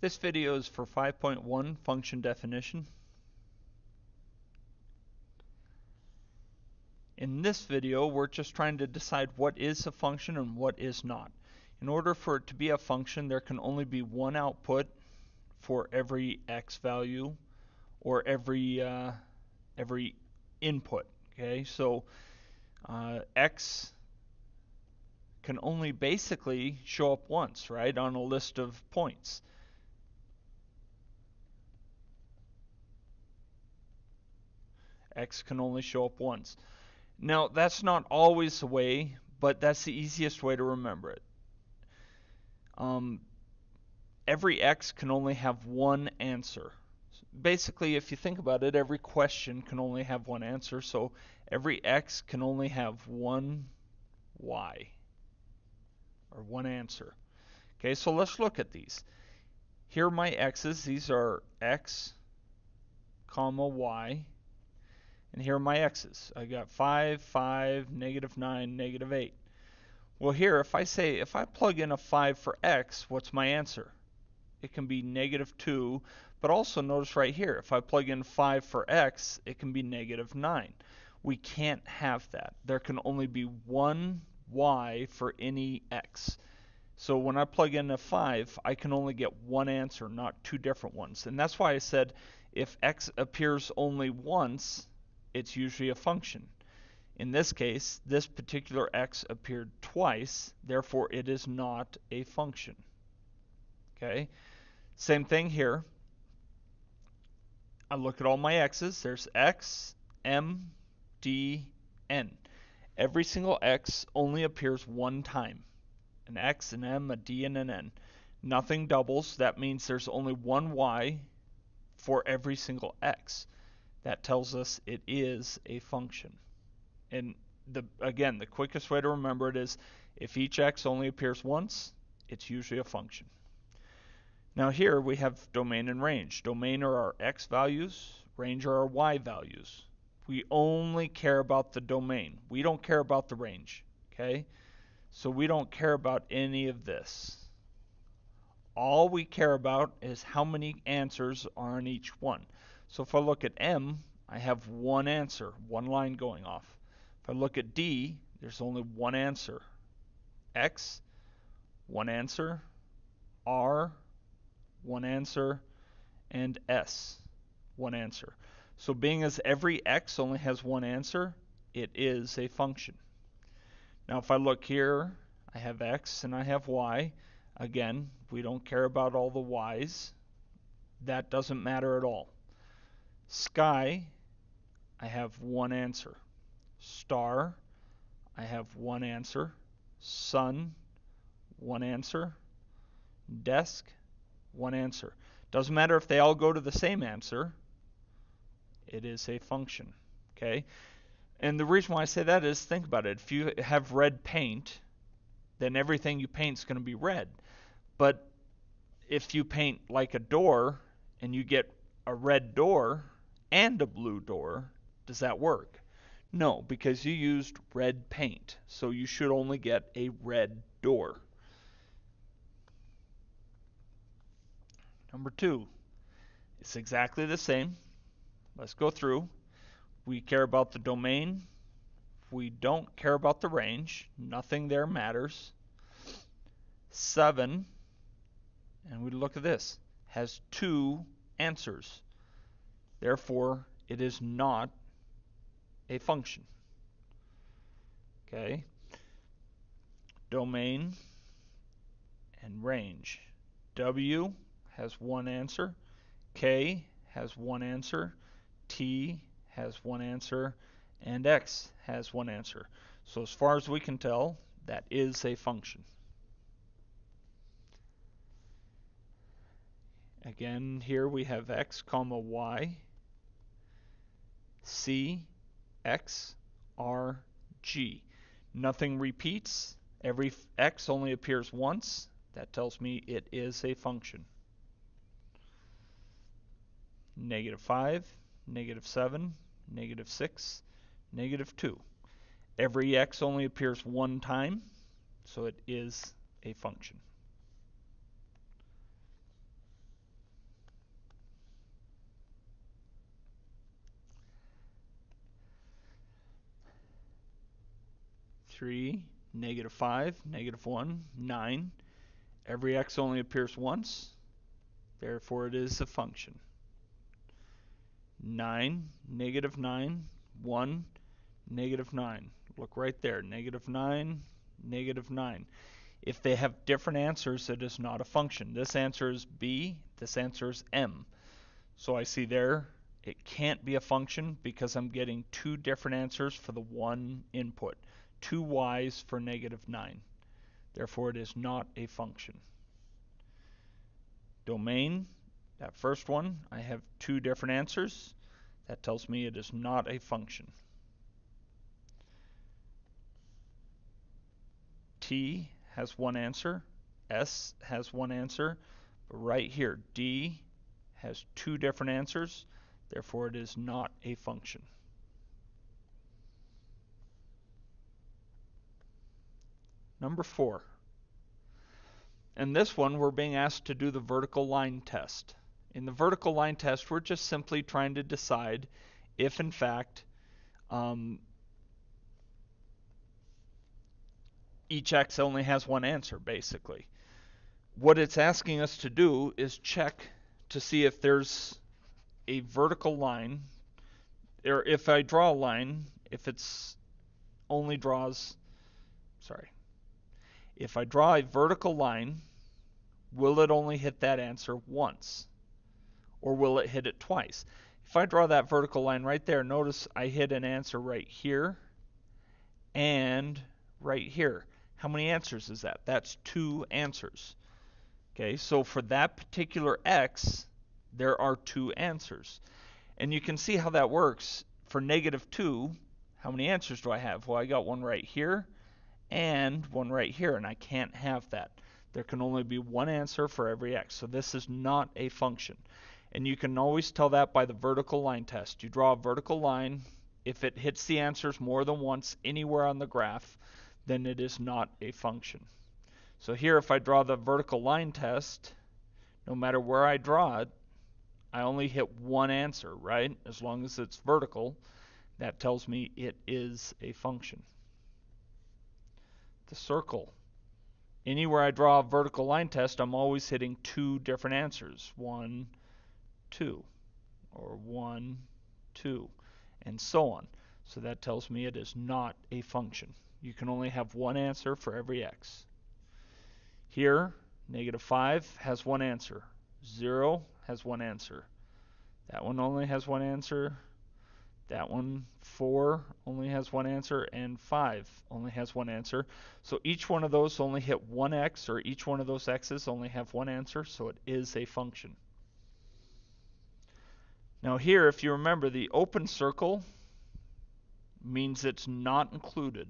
This video is for 5.1 function definition. In this video, we're just trying to decide what is a function and what is not. In order for it to be a function, there can only be one output for every x value or every input. Okay, so x can only basically show up once, right, on a list of points. X can only show up once. Now, that's not always the way, but that's the easiest way to remember it. Every x can only have one answer. Basically, if you think about it, every question can only have one answer, so every x can only have one y, or one answer. Okay, so let's look at these. Here are my x's. These are x, comma, y. And here are my x's. I got 5, 5, -9, -8. Well, here, if I plug in a 5 for x, what's my answer? It can be -2, but also notice right here, if I plug in 5 for x, it can be -9. We can't have that. There can only be one y for any x. So when I plug in a 5, I can only get one answer, not two different ones. And that's why I said if x appears only once, it's usually a function. In this case, this particular x appeared twice, therefore it is not a function. Okay? Same thing here. I look at all my x's. There's x, m, d, n. Every single x only appears one time. An x, an m, a d, and an n. Nothing doubles. That means there's only one y for every single x. That tells us it is a function. And again, the quickest way to remember it is if each x only appears once, it's usually a function. Now here we have domain and range. Domain are our x values, range are our y values. We only care about the domain. We don't care about the range. Okay? So we don't care about any of this. All we care about is how many answers are in each one. So if I look at M, I have one answer, one line going off. If I look at D, there's only one answer. X, one answer. R, one answer. And S, one answer. So being as every X only has one answer, it is a function. Now if I look here, I have X and I have Y. Again, we don't care about all the Y's. That doesn't matter at all. Sky, I have one answer. Star, I have one answer. Sun, one answer. Desk, one answer. Doesn't matter if they all go to the same answer. It is a function. Okay? And the reason why I say that is, think about it. If you have red paint, then everything you paint is going to be red. But if you paint like a door and you get a red door and a blue door, does that work? No, because you used red paint. So you should only get a red door. Number 2, it's exactly the same. Let's go through. We care about the domain. We don't care about the range. Nothing there matters. 7, and we look at this, has 2 answers. Therefore, it is not a function. Okay? Domain and range. W has one answer. K has one answer. T has one answer. And X has one answer. So as far as we can tell, that is a function. Again, here we have x, comma, y, c, x, r, g. Nothing repeats. Every x only appears once. That tells me it is a function. -5, -7, -6, -2. Every x only appears one time, so it is a function. 3, -5, -1, 9. Every x only appears once, therefore it is a function. 9, -9, 1, -9. Look right there, -9, -9. If they have different answers, it is not a function. This answer is b, this answer is m. So I see there, it can't be a function because I'm getting two different answers for the one input. 2 y's for -9. Therefore, it is not a function. Domain, that first one, I have two different answers. That tells me it is not a function. T has one answer, S has one answer, but right here, D has two different answers, therefore it is not a function. Number 4. In this one, we're being asked to do the vertical line test. In the vertical line test, we're just simply trying to decide if, in fact, each x only has one answer, basically. What it's asking us to do is check to see if there's a vertical line, or if I draw a line, if it's only draws, if I draw a vertical line, will it only hit that answer once? Or will it hit it twice? If I draw that vertical line right there, notice I hit an answer right here and right here. How many answers is that? That's 2 answers. Okay, so for that particular x, there are 2 answers. And you can see how that works. For -2, how many answers do I have? Well, I got one right here and one right here, and I can't have that. There can only be one answer for every x, so this is not a function. And you can always tell that by the vertical line test. You draw a vertical line. If it hits the answers more than once anywhere on the graph, then it is not a function. So here, if I draw the vertical line test, no matter where I draw it, I only hit one answer, right? As long as it's vertical, that tells me it is a function. The circle. Anywhere I draw a vertical line test, I'm always hitting 2 different answers. 1, 2, or 1, 2, and so on. So that tells me it is not a function. You can only have one answer for every x. Here, -5 has one answer. 0 has one answer. That one only has one answer. That one, 4, only has one answer, and 5 only has one answer. So each one of those only hit one x, or each one of those x's only have one answer, so it is a function. Now here, if you remember, the open circle means it's not included.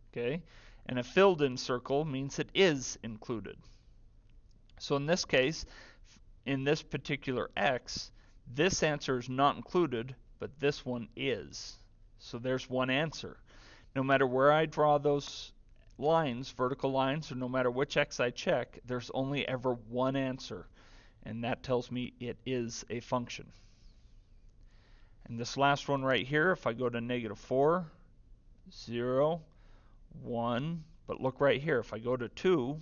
Okay, and a filled in circle means it is included. So in this case, in this particular x, this answer is not included, but this one is. So there's one answer. No matter where I draw those lines, vertical lines, or no matter which x I check, there's only ever one answer, and that tells me it is a function. And this last one right here, if I go to -4, 0, 1, but look right here, if I go to 2,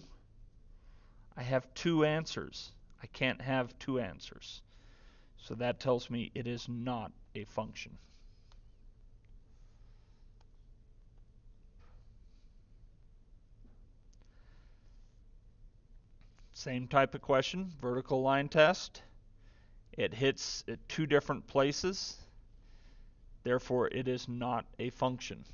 I have 2 answers. I can't have 2 answers. So that tells me it is not a function. Same type of question, vertical line test. It hits at 2 different places. Therefore, it is not a function.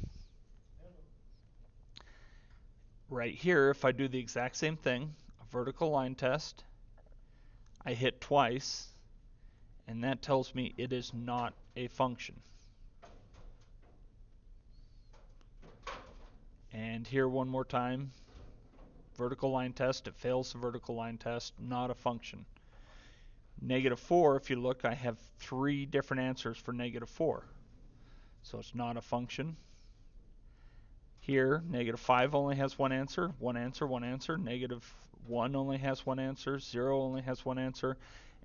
Right here, if I do the exact same thing, a vertical line test, I hit twice, and that tells me it is not a function. And here one more time, vertical line test, it fails the vertical line test, not a function. -4, if you look, I have 3 different answers for -4. So it's not a function. Here, -5 only has one answer, one answer, one answer. -1 only has one answer, 0 only has one answer,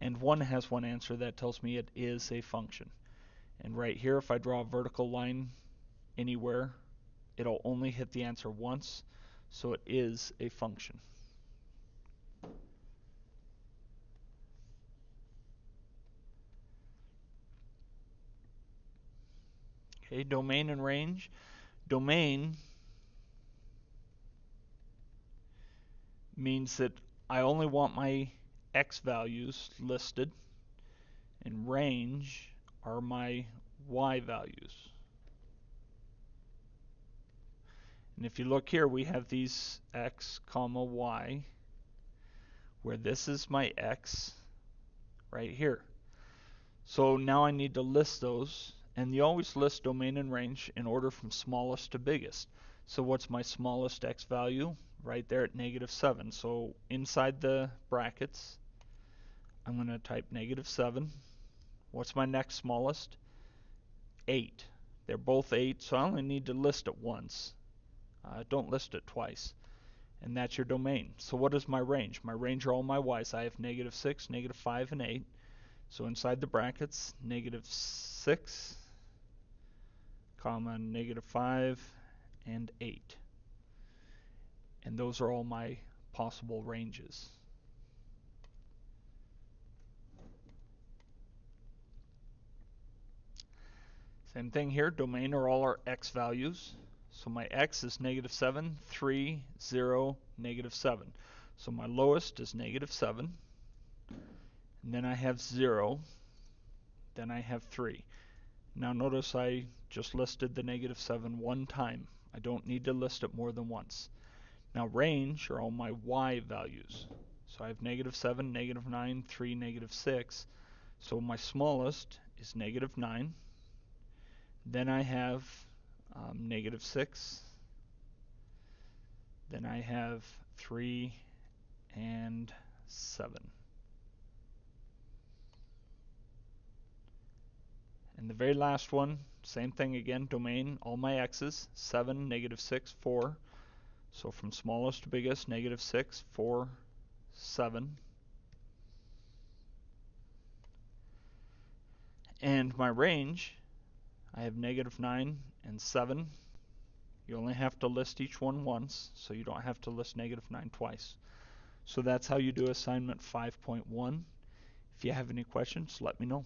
and 1 has one answer. That tells me it is a function. And right here, if I draw a vertical line anywhere, it'll only hit the answer once, so it is a function. Okay, domain and range. Domain means that I only want my x values listed, and range are my y values. And if you look here, we have these x comma y, where this is my x right here. So now I need to list those, and you always list domain and range in order from smallest to biggest. So what's my smallest x value? Right there at -7. So inside the brackets, I'm going to type -7. What's my next smallest? 8. They're both 8, so I only need to list it once. Don't list it twice. And that's your domain. So what is my range? My range are all my y's. I have -6, -5, and 8. So inside the brackets, -6, comma, -5, and 8. And those are all my possible ranges. Same thing here, domain are all our x values. So my x is -7, 3, 0, -7. So my lowest is -7. And then I have 0. Then I have 3. Now notice I just listed the -7 one time. I don't need to list it more than once. Now range are all my y values. So I have -7, -9, 3, -6. So my smallest is -9. Then I have -6. Then I have 3 and 7. And the very last one, same thing again, domain, all my x's, 7, -6, 4. So from smallest to biggest, -6, 4, 7. And my range, I have -9 and 7. You only have to list each one once, so you don't have to list -9 twice. So that's how you do assignment 5.1. If you have any questions, let me know.